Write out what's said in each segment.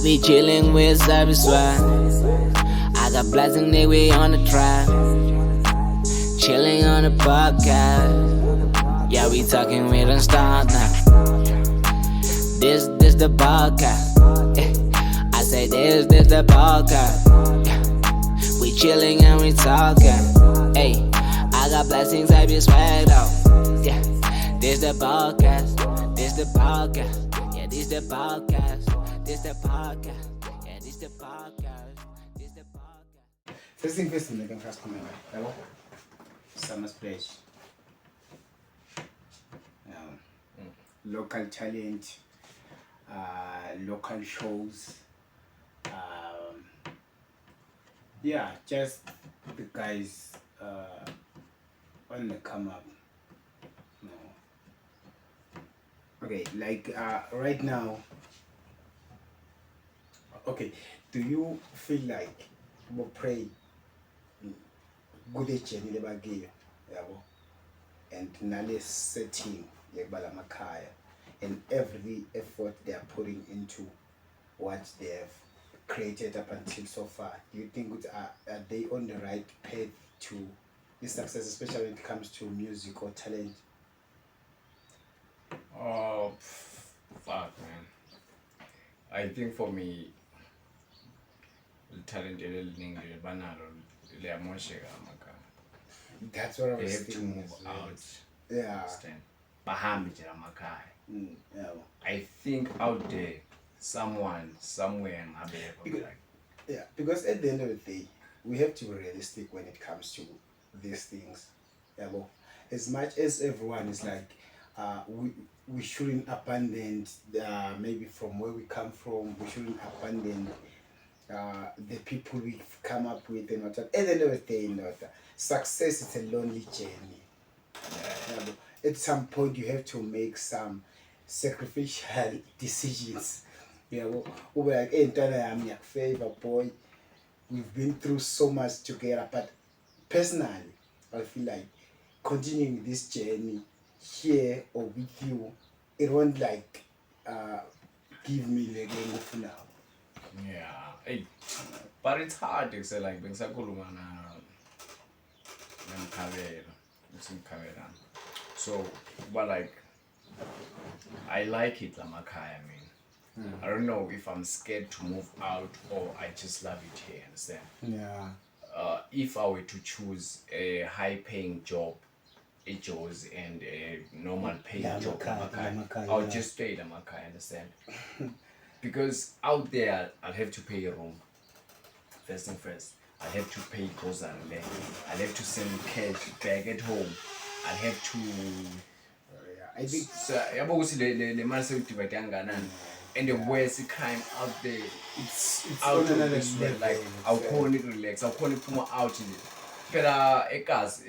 be chilling with Cyber Swag. I got blessing that we on the track. Chilling on the podcast. Yeah, we talking, we don't stop now. This the podcast. Yeah. I say this the podcast. Yeah. We chilling and we talking. Hey, I got blessings, I be swagged out. Yeah, this the podcast. This the podcast. Yeah, this the podcast. This the podcast. Yeah, this the podcast. This the podcast. First thing first, I'm first comment. Hello, Summer Splash. Local talent, local shows. Yeah, just the guys on the come up. No. Okay, like right now. Okay, do you feel like we pray good journey lebagile, yabo, and nale setting yebala makaya, and every effort they are putting into what they have created up until so far? Do you think are they on the right path to this success, especially when it comes to music or talent? Oh, fuck, man. I think for me, the talent That's what I they was have to thinking. move out. Yeah. Understand? Bahambi jela makhaya. Yeah. I think out there, someone, somewhere, Because, yeah, because at the end of the day, we have to be realistic when it comes to these things. Yeah, well, as much as everyone is like, we shouldn't abandon maybe from where we come from. We shouldn't abandon the people we've come up with and what. At the end of the day, success is a lonely journey. Yeah, but at some point, you have to make some sacrificial decisions. Yeah, well, we're like, hey, I'm your favorite boy. We've been through so much together, but personally, I feel like continuing this journey here or with you, it won't like give me the game for now. Yeah. Hey, but it's hard to say like being so, but like, I like it, Lamakaya. I mean, I don't know if I'm scared to move out or I just love it here. Understand? Yeah. If I were to choose a high-paying job, and a normal paying job, I'll just stay Lamakaya. Understand? Because out there, I'll have to pay a room. First and first, I have to pay grocery. I have to send cash back at home. I have to. I think So, and the worst crime out there, it's out on of another this world. Like, level, I'll so- call it relax. I'll call it puma out in it. But ekas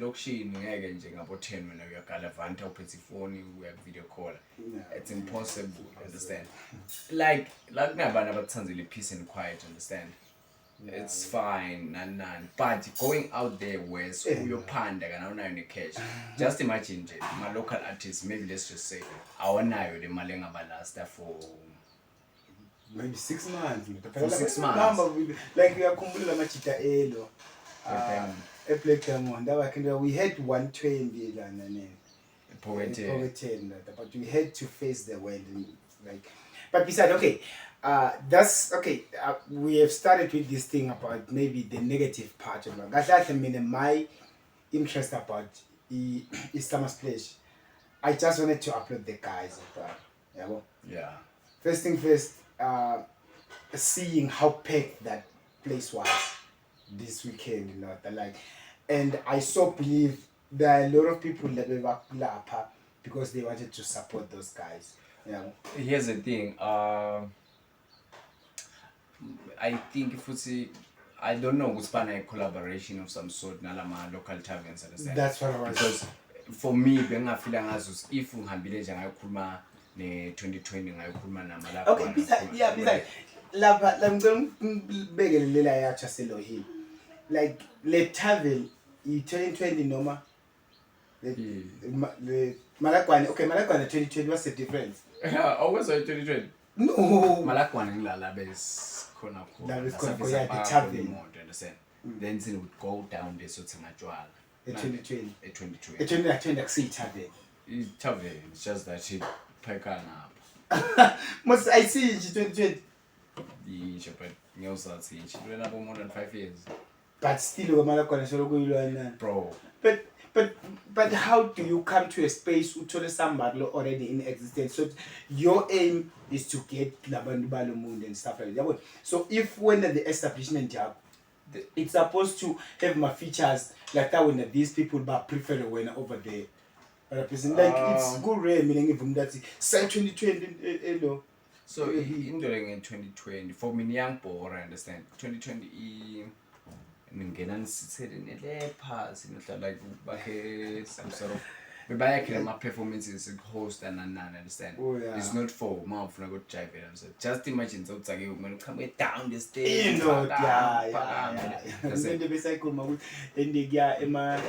lokshini ngeke nje ngabo 10 wena uyagalevanta uphethe ifoni uya video call. It's impossible, understand? Like kunabantu abathandzile peace and quiet, understand? It's fine, none. But going out there where uyophanda kana unayo necash. Just imagine nje my local artists, maybe let's just say awanayo le mali engabalasta for maybe 6 months. For 6 months. Like we are kumbulela machita elo. A Black Diamond. We had 120 and poverty, but we had to face the world and like. But besides, okay, that's okay. We have started with this thing about maybe the negative part of it. That's I mean my interest about Summer Splash. I just wanted to upload the guys. yeah. First thing first, seeing how packed that place was this weekend, like, and I so believe there are a lot of people that were lappa because they wanted to support those guys. Yeah. Here's the thing. I think if we see, I don't know what's a collaboration of some sort nalama local taverns, understand? That's what I was. Because for me, benga feeling as if ungihambile nje ngayokhuluma ne 2020 ngayokhuluma nama lapha. Okay, besides, lapha ngibekele yacha selohini. Like le travel i-2020 noma le Malakwane. Okay, Malakwane 2020, what's the difference? Yeah, always 2020. No. Malakwana ngilala besikhona La khona. besikhona khona, Safisa yeah, the park tavern. imoto, understand? Then it would go down there sothi matshwala. E2020. E2020. E2020 akusiyithaveni. I-tavern, it's just that ipheka ngapha. Must I see nje 2020. Yisho but ngiyosathi nje lena bo more than 5 years. But still kwamala khona solo kuyilwana. Bro. But how do you come to a space uthole somebody already in existence? So your aim is to get labantu balomuntu and stuff like that. So if when the establishment job, it's supposed to have my features like that when these people prefer when over there. Like it's good rare meaning even that side 2020 So in during 2020 for me young boy I understand 2020 ngingena nisithele nelepha sinohlala like bahe some sort of bebayakhe ama performances host and understand. Oh, yeah. It's not for ma ufuna go jive and so just imagine sokutsake kumele come down the stage into besayikhuluma ukuthi endiya ema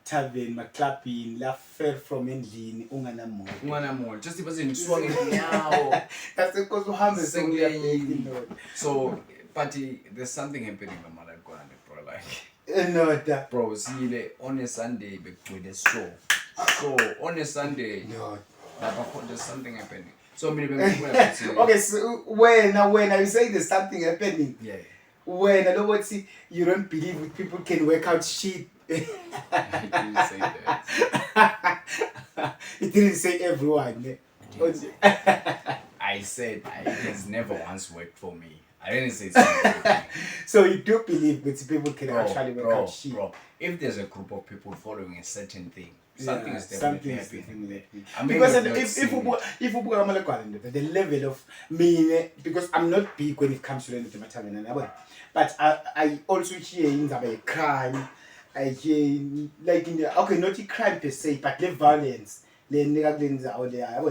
tavern ma clubbing la fair from endlini unganamuntu just ibase swag nyawo that's because uhambe sengiyayini. So but there's something happening ngamalakwana bro like no bro sile on a Sunday bekugcwele so on a Sunday no there's something happening. So many people okay, so when you say there's something happening, yeah, when I know what see you don't believe with people can work out shit. I didn't say that. It didn't say everyone. I said it has never once worked for me. I didn't say something. So you do believe that people can actually work out shit. Bro, if there's a group of people following a certain thing, something is definitely happening. Because if we the level of me, because I'm not big when it comes to the matter, but I also hear about a crime. I hear like in the not a crime per se, but the violence, the negligence out there.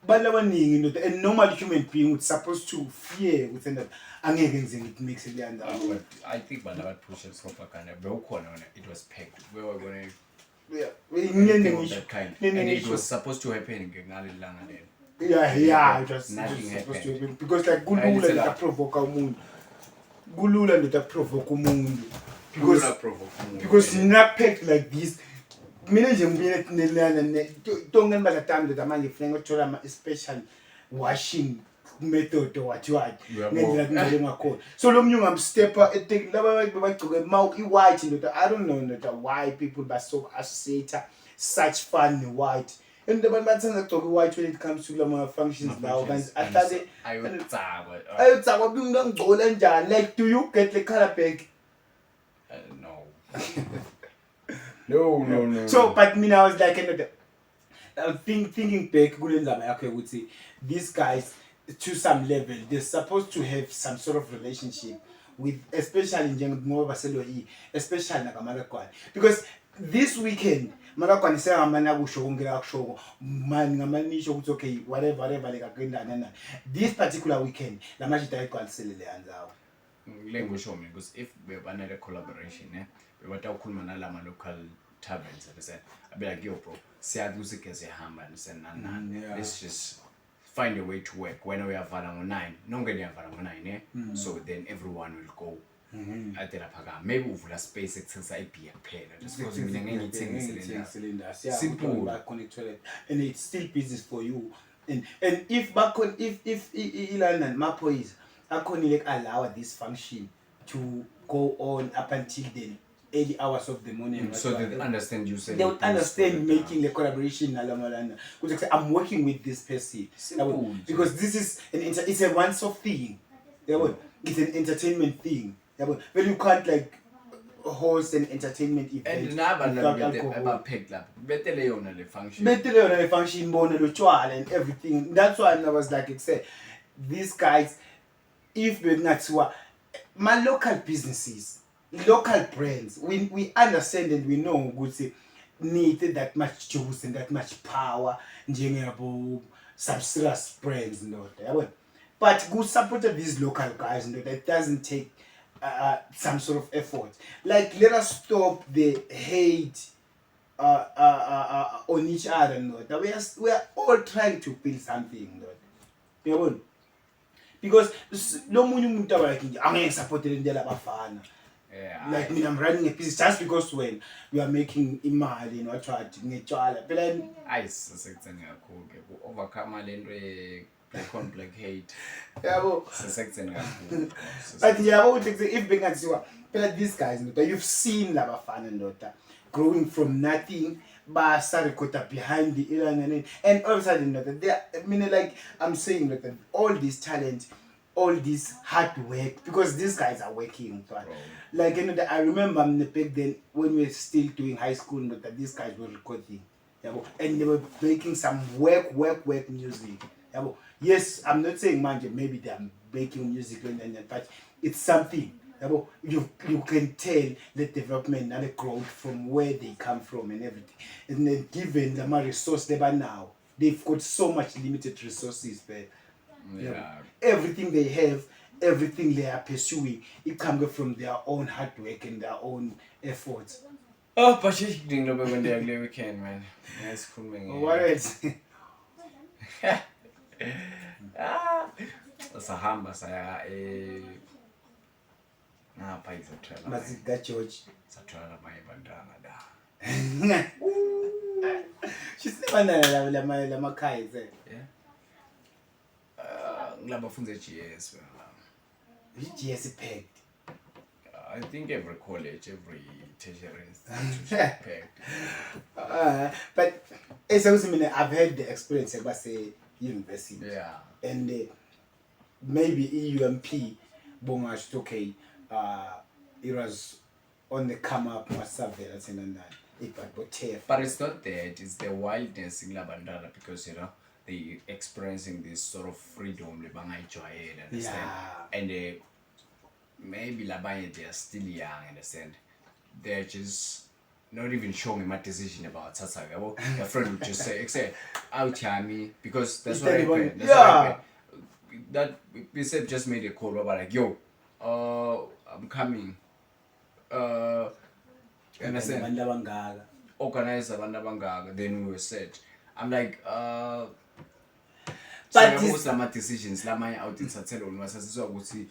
But a normal human being was supposed to fear within that. It makes it but I think when I pushes propaganda, it was pegged. We were going to. Yeah, that kind. And it was supposed to happen in yeah, it was nothing supposed to happened. happen because like Gulula that provoke umuntu. Gulula that provoke umuntu. Because not packed like this. Mina nje ngibile nelana tonke balatanda that manje kufanele uthola ama special washing method what ngendlela kungale ngakhona. So lo mnyu ngamstepa laba bagcoke mouth white ndoda. I don't know ndoda why people are so associate such fun white. And the man bathanda gcoke white when it comes to lama functions now guys. Ahlale ayotsaba ngingangcola njani like do you get the color back? No. So but me I was like thinking back these guys to some level they're supposed to have some sort of relationship with especially especially nakamalakwane because this weekend malakwane sengamana kusho ngela kusho man ngamanisho ukuthi okay whatever lekakwendana this particular weekend la majita ayigcwaliselele yanzawo lengisho mina because if we banana collaboration bewatawukhuluma nalama local taverns understand I'll be like yo bro siyazi ukeze hamba understand let's just find a way to work when we are vala ngo9 nonke niyavala ngo9 so then everyone will go atela phaka maybe uvula space ekuthengisa ibeer kuphela just because mina ngeke ngithengise cylinder simple back on the toilet and it's still business for you and if back on if ilana maphoyisa akhona like allow this function to go on up until the early hours of the morning. So they understand you saying they would understand making the collaboration because I'm working with this person. Simple. Because this is it's a once-off thing. It's an entertainment thing. But you can't like host an entertainment event without alcohol. Betele function and everything. That's why I was like these guys, if we're not my local businesses, local brands, we understand and we know good need that much juice and that much power some serious brands but good supported these local guys that doesn't take some sort of effort. Like let us stop the hate on each other. We are all trying to build something. because lo munye umuntu like nje angeke support le ndlela abafana. Yeah, Like me, I'm running a business just because when you are making imali and what ngechwala phela sisekutheni kakhulu ke ku overcome le nto complicate. yabo Sisekutheni kakhulu. but yabo uthi if bengathiwa phela these guys ndoda you've seen labafana ndoda growing from nothing recorder behind the ilangane and all of a sudden ndoda they I mean like I'm saying that all this talent, all this hard work, because these guys are working. Like I remember back then when we were still doing high school, that these guys were recording, and they were making some work music. Yes, I'm not saying maybe they are making music but it's something. You can tell the development and the growth from where they come from and everything. And then given the resource they are now, they've got so much limited resources, but everything they have, everything they are pursuing, it comes from their own hard work and their own efforts. Oh, but she's doing a when they're the weekend, man. Nice coming. What else? Sahamba saya ngapha izathela. Masika George. Sathwala mayibandana da. Shisibana la makhaya ze. Yeah. Ngilabafunde GS wena. GS packed. I think every college, every tertiary institution packed. But as I was saying, I've had the experience about say university. Yeah. And maybe EUMP bongash okay. It was on the come up surveillance and but it's not that, it's the wildness in Labandana because they experiencing this sort of freedom understand? And maybe Labanya they are still young, understand? They're just not even showing my decision about Sasaga. Well, your friend would just say out here me because that's what happened. That's what happened. That Bishop just made a call about like, yo, I'm coming. Understand? Organize Abandabanga, then we were set. I'm like, but most of my decisions, my out in Satelo, was as well would see.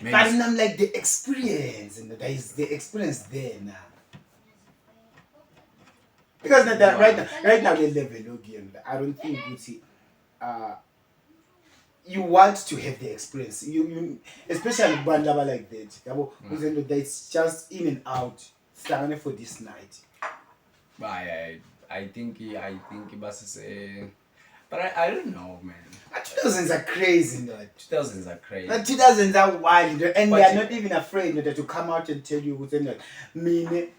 But I'm like the experience, and there is the experience there now. Because right now the level again, I don't think you see. You want to have the experience. You especially bandaba like that. It's just in and out. Starting for this night. I think it was but I don't know, man. 2000s are crazy, no. 2000s are crazy. 2000s are wild, and but they are not even afraid to come out and tell you what's in mean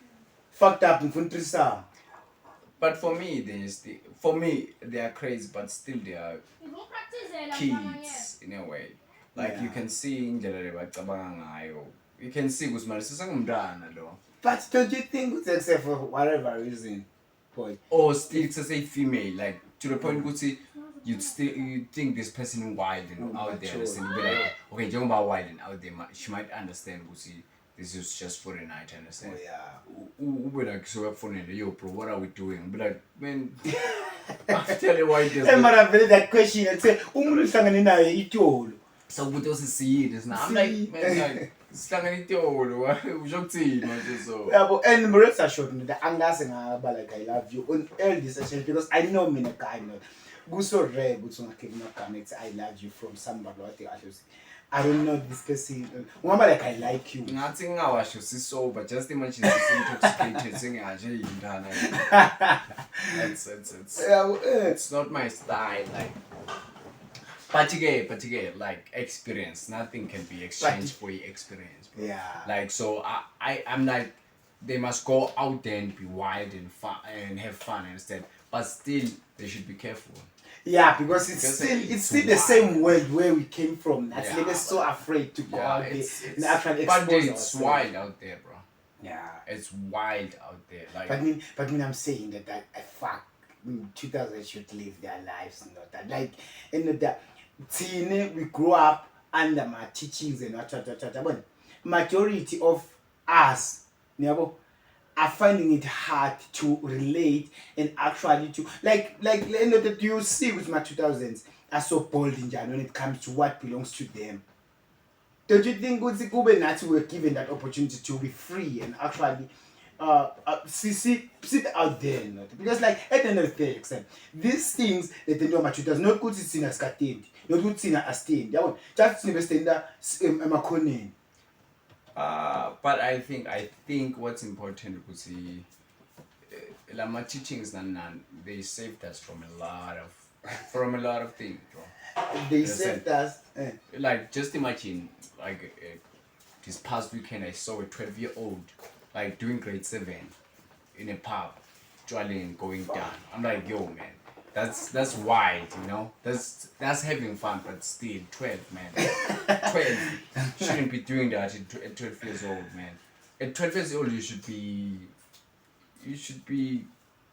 fucked up in country. But for me, they are crazy, but still they are kids in a way. Like you can see in you can see but don't you think it's except for whatever reason, boy? Or still to say female, like to the point you think this person wild and out there, understand? Be like, okay, you're about wild and out there, she might understand this is just for the night, understand? Oh yeah. Like so up for yo bro, what are we doing? But like man I tell you why it is. That question and say, so what else is see this now? I'm like, man, like and rest assured that I'm not saying like I love you on all these sessions because I know me guy go so rare but so connect I love you from somebody I don't know this person remember like I like you nothing I was so but just imagine this intoxicated thing it's not my style like But again, like experience, nothing can be exchanged for your experience, bro. Yeah. Like so, I'm like, they must go out there and be wild and fun and have fun instead. But still, they should be careful. Yeah, because it's still the same world where we came from. That's we're so afraid to go out there and actually expose But it's wild out there, bro. Yeah. It's wild out there. Like. But when I'm saying that I fuck 2000 should live their lives, not that like that. We grew up under my teachings and what majority of us are finding it hard to relate and actually to like that you see with my 2000s are so bold njani when it comes to what belongs to them. Don't you think ukuthi kube nathi we're given that opportunity to be free and actually see out there, not because like at the end of the day, except these things that they know much does not good to in a scattered, not good to a stand. Yeah, just never stand emakhoneni. But I think what's important to see, my teachings and they saved us from a lot of things, bro. They saved us. Like just imagine, like this past weekend I saw a 12-year-old like doing grade 7 in a pub, dwelling going down. I'm like, yo man, that's wild, you know. That's having fun, but still 12, man. 12 shouldn't be doing that at 12 years old, man. At 12 years old you should be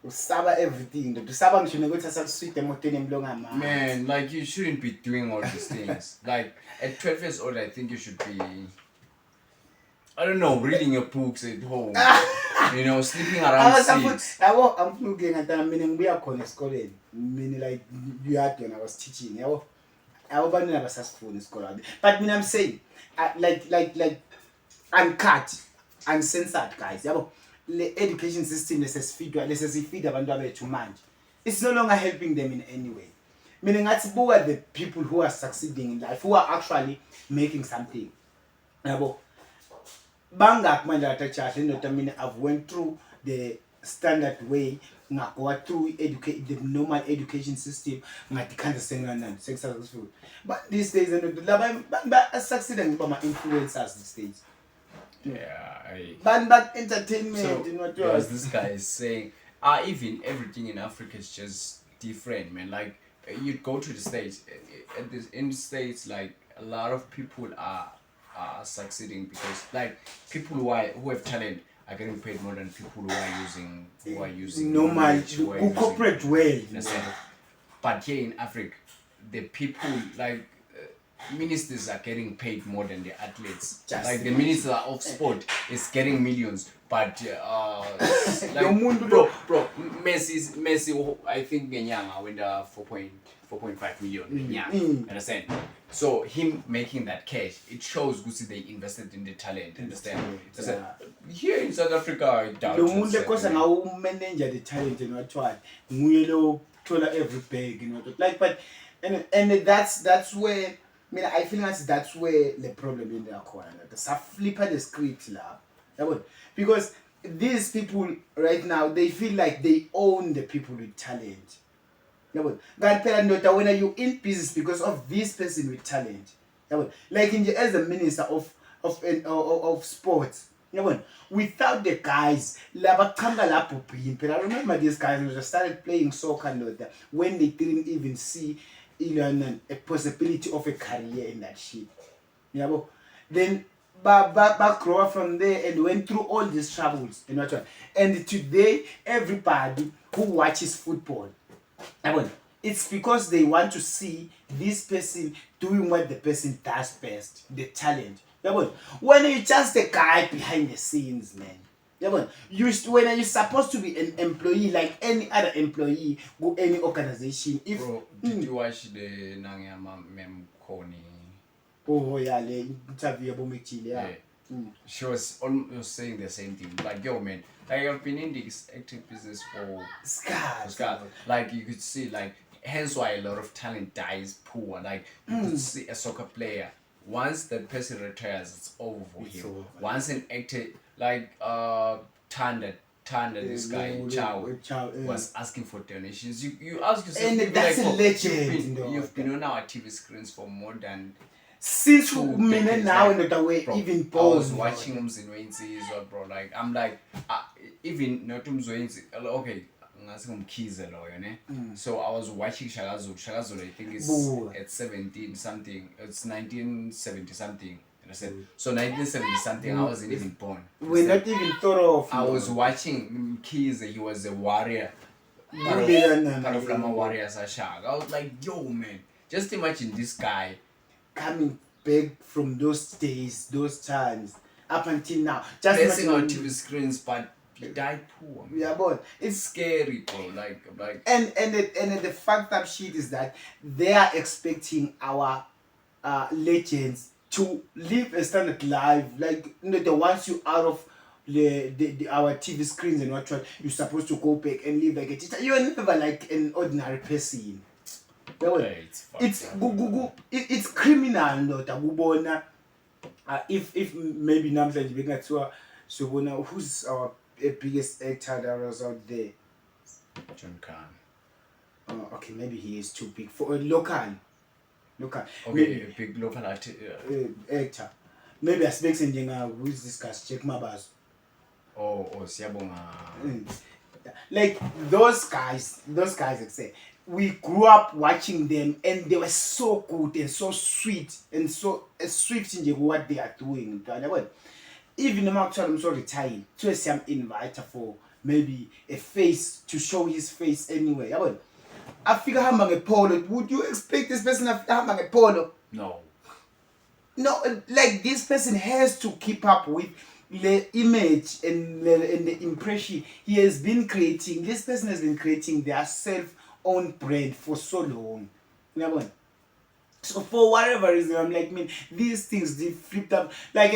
Usaba everything. Usaba ngisho ukuthi asakuswita emotweni emlonga mama. Man, like you shouldn't be doing all these things. Like at 12 years old I think you should be, I don't know, reading your books at home. You know, sleeping around 6. I'm looking at that meaning we are khona esikoleni. Meaning like you had when I was teaching. Yabo bantwana basasifuna isikole. But mean I'm saying like uncut, uncensored guys. Yabo the education system lesesifeed abantu abethu manje. It's no longer helping them in any way. Meaning who are the people who are succeeding in life, who are actually making something. Yabo bangak manje atachashe not I mean I've went through the standard way ngago through the normal education system ngatikhanza senganani successful, but these days and laba succeeding by my influencers these days. Yeah, but entertainment, so, you know, because this guy is saying even everything in Africa is just different, man. Like you go to the States, in the States, like a lot of people are succeeding because like people who have talent are getting paid more than people who are using normal corporate way. But here in Africa, the people like ministers are getting paid more than the athletes. Just like the minister of sport is getting millions, but like bro, Messi, I think Genyanga went 4.5 million. Understand? So him making that cash, it shows Gucci they invested in the talent. Understand? Here in South Africa, I doubt it. Because now manager the talent and what nguye tola every bag, you know. Like, but and that's where. I mean, I feel like that's where the problem in the corner. The flipper the script lab. Because these people right now, they feel like they own the people with talent. When you in business because of this person with talent. Like as the minister of sports. Without the guys, I remember these guys who just started playing soccer when they didn't even see a possibility of a career in that shit. Then back grow up from there and went through all these troubles. And today, everybody who watches football, it's because they want to see this person doing what the person does best, the talent. When you're just a guy behind the scenes, man. When you're supposed to be an employee like any other employee go any organization. Bro, did you watch the Nangama Mem Koni? Oh yeah, the interview about yeah. She was almost saying the same thing. Like, yo man, like I've been in this active business for scars. Like you could see, like hence why a lot of talent dies poor. Like you could see a soccer player. Once that person retires, it's over for him. Once an actor like Tanda, this guy Chow was asking for donations. You ask yourself, and that's like, a legend. You've been on our TV screens for more than since 2 minutes now in the way bro, even I was watching him in Wenzi, bro. Like I'm like even not okay. So I was watching Shagazo. Shagazo, I think is at 17 something. It's 1970 something. So 1970 something, I wasn't even born. We're not even thought of. I was watching Kiza. He was a warrior. Part of Lama Warriors Ashag. I was like, yo man, just imagine this guy coming back from those days, those times, up until now. Just placing on TV screens, but He died poor. Yeah, but It's scary, bro. And the fucked up shit is that they are expecting our legends to live a standard life, like they want you out of our TV screens and what you're supposed to go back and live like a teacher. You're never like an ordinary person. It's criminal, not a if maybe namhlanje bengathiwa sobona who's our biggest actor that was out there. John Khan. Okay, maybe he is too big for a local. Okay, maybe, a big local actor. Actor. Maybe aspects in who is this guy? Check my buzz. Oh, Siyabonga. Like those guys, like say, we grew up watching them and they were so good and so sweet and so swift in what they are doing. Even the I'm so retired, to some invite for maybe a face to show his face anyway. I figure hambang a polo. Would you expect this person to hambang a polo? No, like this person has to keep up with the image and the impression he has been creating. This person has been creating their self-owned brand for so long. So for whatever reason, I'm like, man, these things they flipped up. Like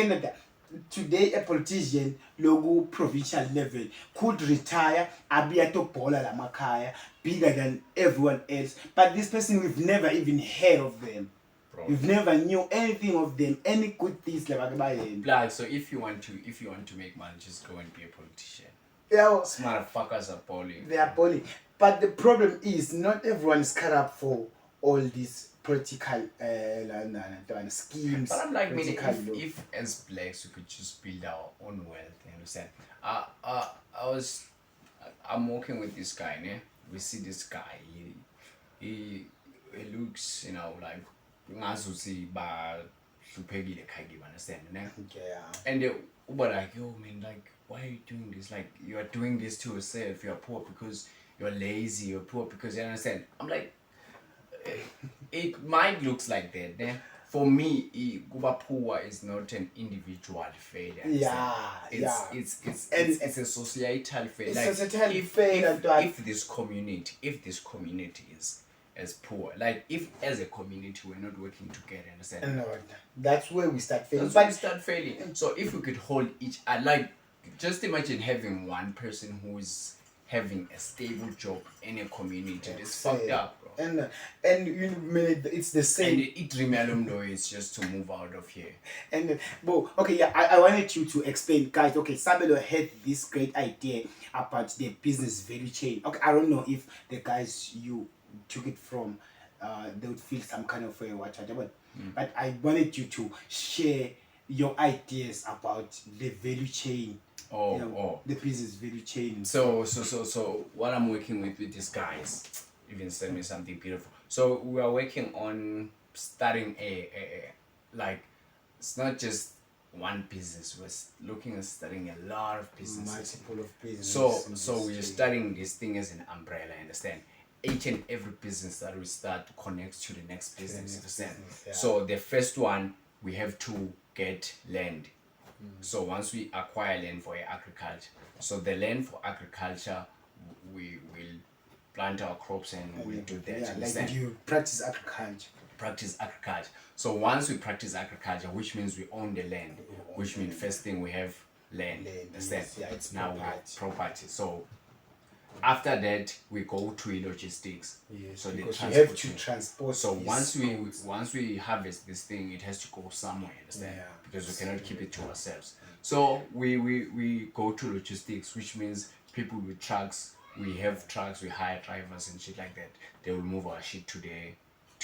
today, a politician, logo provincial level, could retire, abiato pola la makaya, bigger than everyone else. But this person, we've never even heard of them. We've never knew anything of them, any good things like them. Like, so if you want to make money, just go and be a politician. Yeah, these motherfuckers are balling. They are balling. But the problem is not everyone is cut up for all these political schemes. But I'm like, if as blacks we could just build our own wealth, you understand? I'm working with this guy, né? We see this guy, he looks, you know, like ngazuthi ba hluphekile khayib, understand, né? Yeah. And but like, yo man, like, why are you doing this? Like, you are doing this to yourself. You're poor because you're lazy, you're poor because you understand. I'm like, it might looks like that, né? For me, kuba poor is not an individual failure. It's a societal failure. Like, if this community is as poor, like if as a community we're not working together, understand? No, that's where we start failing. So if we could hold each, like, just imagine having one person who is having a stable job in a community. It's fucked up, bro. And you know, it's the same. And it remelum is just to move out of here. And okay, yeah, I wanted you to explain, guys. Okay, Sabelo had this great idea about the business value chain. Okay, I don't know if the guys you took it from, they would feel some kind of way whatever. But I wanted you to share your ideas about the value chain. The business value chain. So what I'm working with these guys even sent me something beautiful. So we are working on starting a like, it's not just one business, we're looking at starting a lot of businesses. Multiple of businesses. So we're starting this thing as an umbrella, understand? Each and every business that we start connects to the next business, understand? Yeah. So the first one, we have to get land. So once we acquire land for agriculture, so the land for agriculture, we will plant our crops and we'll do that. Yeah, like you practice agriculture. So once we practice agriculture, which means we own the land, which means first thing we have land. Yes, yeah, it's now property. So after that we go to logistics. Yes, so because you have to transport. So once we harvest this thing, it has to go somewhere, understand? Yeah. Because we cannot keep it to ourselves. So we go to logistics, which means people with trucks. We have trucks, we hire drivers and shit like that. They will move our shit to the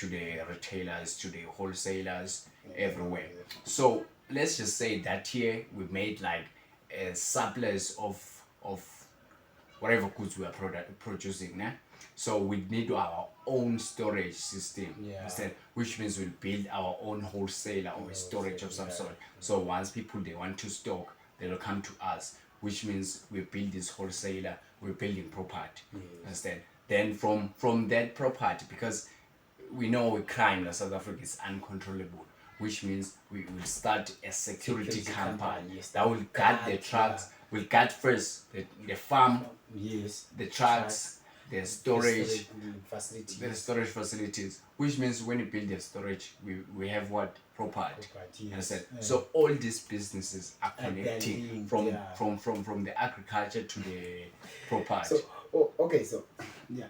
retailers, to the wholesalers, everywhere. So let's just say that here we made like a surplus of whatever goods we are producing, né? So we need our own storage system, which means we'll build our own wholesaler or storage of some sort. So once people they want to stock, they'll come to us, which means we build this wholesaler, we're building property. Understand? Then from that property, because we know crime in South Africa is uncontrollable, which means we will start a security company yes, that will guard the trucks. Will guard first the farm, yes, the trucks, the storage, facility, the storage facilities, which means when you build a storage, we have what property. yes. Understand? So all these businesses are And they're connecting linked, from, yeah. from the agriculture to the property. So, okay, so yeah,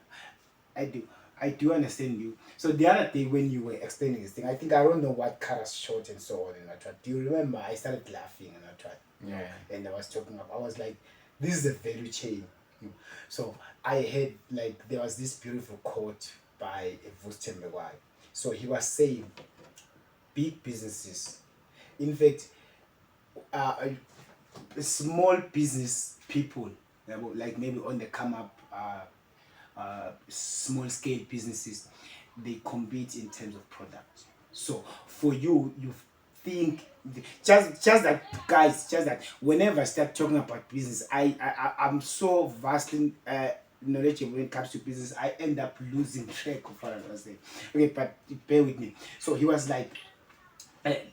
I do understand you. So the other day when you were explaining this thing, I think I don't know what Kara's short and so on and I tried. Do you remember? I started laughing and I tried. Yeah. And I was talking about. I was like, this is a value chain. So I had like there was this beautiful quote by Vusten Megwai. So he was saying, big businesses, in fact, uh, small business people, like maybe on the come up, small scale businesses, they compete in terms of product. So for you, you think just that, guys, just that whenever I start talking about business, I'm so vastly knowledgeable when it comes to business. I end up losing track of what I was saying. Okay, but bear with me. So he was like,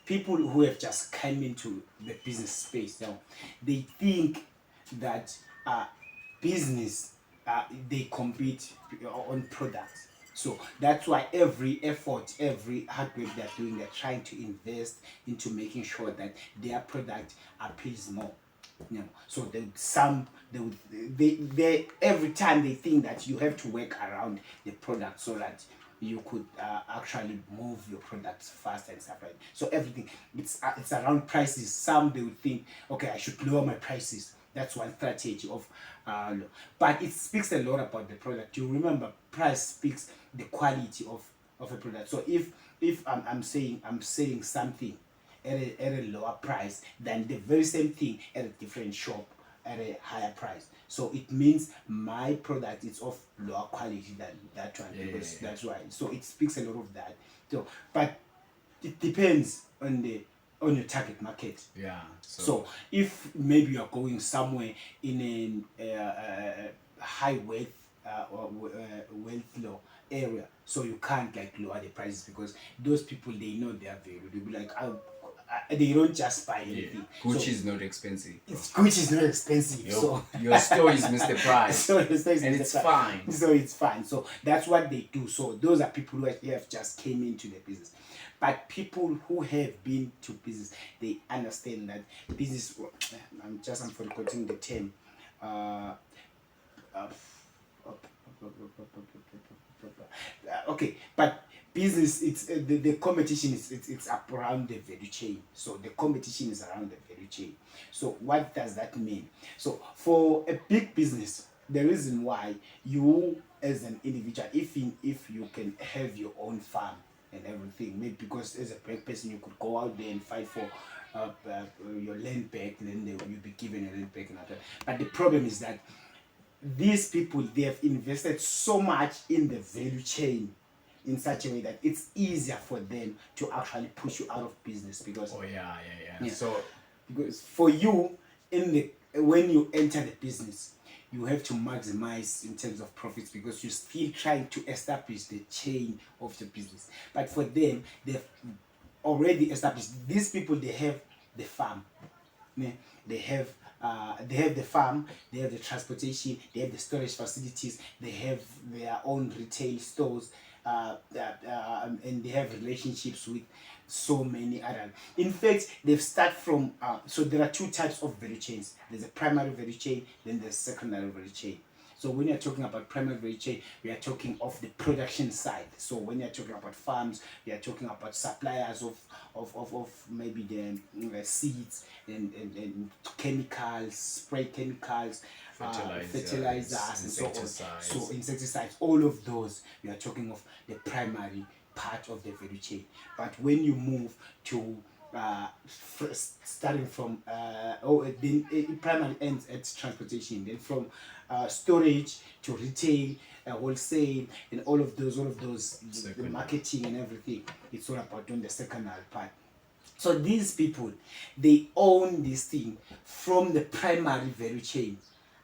people who have just come into the business space now, they think that business, they compete on products. So that's why every effort, every hard work they're doing, they're trying to invest into making sure that their product appeals more. So they every time they think that you have to work around the product so that you could actually move your products fast and stuff like that. So everything, it's around prices. Some they would think, okay, I should lower my prices. That's one strategy of but it speaks a lot about the product. You remember, price speaks the quality of a product. So if I'm saying I'm selling something at a lower price than the very same thing at a different shop at a higher price, so it means my product is of lower quality than that one, because that's why. So it speaks a lot of that. So but it depends on your target market. Yeah. So if maybe you are going somewhere in a high wealth wealth low area, so you can't like lower the prices, because those people, they know their value. They'll be like, they don't just buy anything. Gucci So is not expensive. Gucci is not expensive. So Your store is Mr. Price. so And it's fine. So it's fine. So that's what they do. So those are people who have just came into the business. But people who have been to business, they understand that business. I'm forgetting the term. Okay, but business, it's the competition is it's up around the value chain. So the competition is around the value chain. So what does that mean? So for a big business, the reason why you as an individual, if you can have your own farm and everything, maybe because as a black person you could go out there and fight for your land back, then you'll be given your land back and all that. But the problem is that these people, they have invested so much in the value chain in such a way that it's easier for them to actually push you out of business, because Yeah. So because for you, when you enter the business, you have to maximize in terms of profits, because you're still trying to establish the chain of the business. But for them, they've already established. These people, they have the farm. They have the farm, they have the transportation, they have the storage facilities, they have their own retail stores, and they have relationships with so many other. In fact, they've started from so there are two types of value chains. There's a primary value chain, then there's secondary value chain. So when you're talking about primary value chain, we are talking of the production side. So when you're talking about farms, we are talking about suppliers of maybe the seeds and chemicals, spray chemicals, fertilizers and so on. So insecticides, all of those, we are talking of the primary part of the value chain. But when you move to starting from then it primarily ends at transportation, then from storage to retail, wholesale, and all of those the marketing and everything, it's all about doing the secondary part. So these people, they own this thing from the primary value chain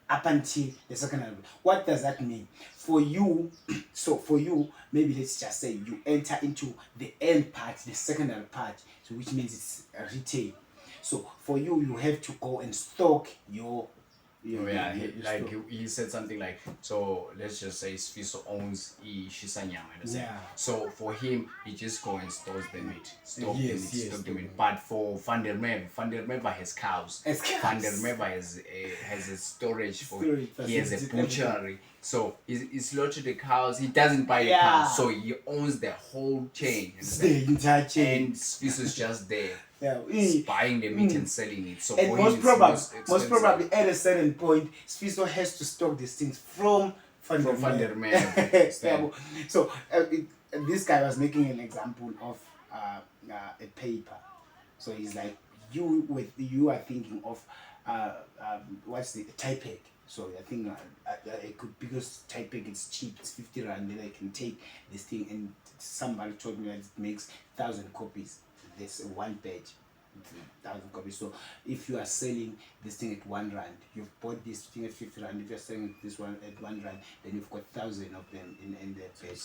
up until the second album. What does that mean for you? So for you, maybe let's just say you enter into the end part, the secondary part, so which means it's retail. So for you, you have to go and stock your like he said something like, so let's just say Sfiso owns Shisanyama, understand? Yeah. So for him, he just go and stores the meat, stock Yes, the meat, yes, stock the meat. But for Van der Merwe has cows. Has cows. Van der Merwe has a storage for Storage he has a facility, butchery. So he slaughters the cows. He doesn't buy the Yeah. cows, so he owns the whole chain. It's the entire chain. And Sfiso's just there. Yeah. Buying the meat and selling it. So And for most him, probably, it's most expensive. at a certain point, Sfiso has to stock these things from Van der Merwe. Merwe. So this guy was making an example of a paper. So he's like, you are thinking of what's the Typec. So I think I could, because Typec is cheap, it's 50 rand, then I can take this thing, and somebody told me that it makes 1,000 copies. There's one page, 1,000 copies. So if you are selling this thing at 1 rand, you've bought this thing at 50 rand. If you're selling this one at 1 rand, then you've got 1,000 of them in the page.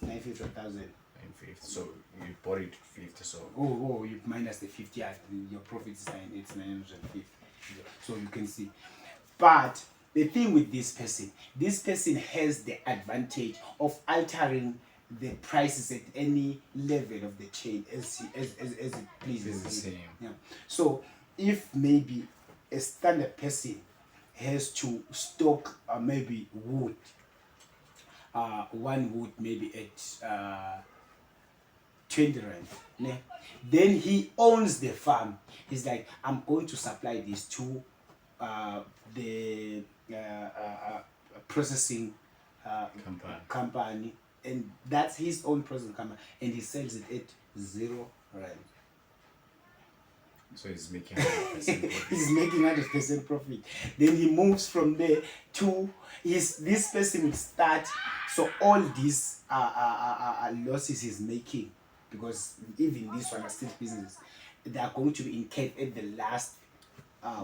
950 or 1,000. 950. So you bought it 50. So you minus the 50, your profit is 950. So you can see. But the thing with this person has the advantage of altering the prices at any level of the chain as it pleases him. Yeah. So if maybe a standard person has to stock maybe wood, one wood maybe at 20 rand, né? Then he owns the farm. He's like, I'm going to supply this to the processing company, and that's his own processing company, and he sells it at 0 rand. So he's making 100% profit. He's making 100% profit. Then he moves from there to this person will start. So all these losses he's making, because even this one are still business, they are going to be incurred at the last.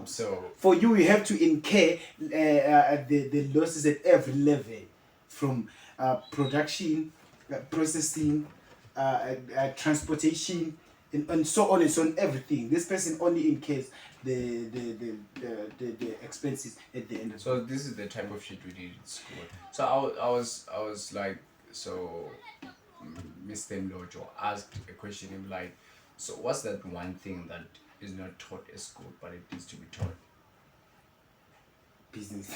So for you have to incur the losses at every level, from production, processing, transportation, and so on and so on, everything. This person only incurs the expenses at the end of so this is the type of shit we did in school. So I was like, so Mr. Mlojo asked a question, him like, so what's that one thing that is not taught at school but it needs to be taught? business.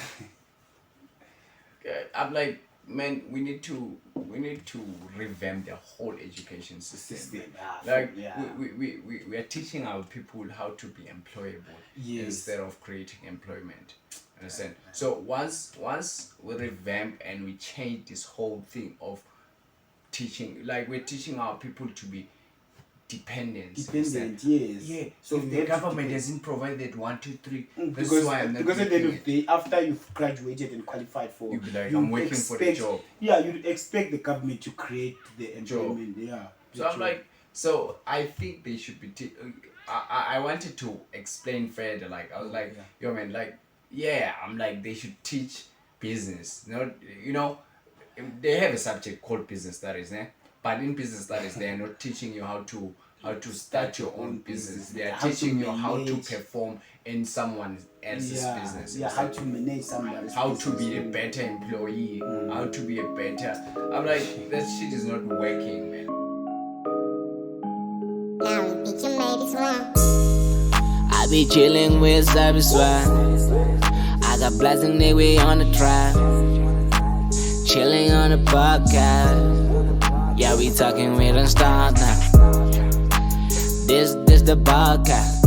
I'm like, man, we need to revamp the whole education system. Like we are teaching our people how to be employable instead of creating employment. Understand? So once we revamp and we change this whole thing of teaching, like we're teaching our people to be dependent. Yes. Yeah. So if the government hasn't provided 1, 2, 3, because why I'm not because at the end of the day, after you've graduated and qualified for, you'll be like, I'm waiting for the job. Yeah, you'd expect the government to create the employment. Yeah. So I'm like, so I think they should be. I wanted to explain further. Like I was like, yo man, like I'm like they should teach business. They have a subject called business studies, but in business studies they are not teaching you how to start your own business. They are teaching you how to perform in someone else's business. Yeah, how to manage somebody's how to be a better employee, how to be a better. I'm like, that shit is not working, man. I be chilling with Zabi Swag. I got blessing they way on the track. Chilling on the podcast. Yeah, we talking, we don't start now. This the podcast.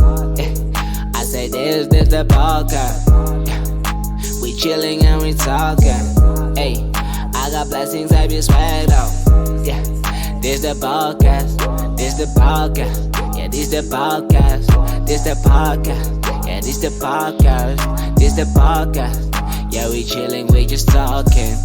I say this the podcast. Yeah. We chilling and we talking. Hey, I got blessings, I be swagged out. Yeah, this the podcast. This the podcast. Yeah, this the podcast. This the podcast. Yeah, this the podcast. This the podcast. Yeah, we chilling, we just talking.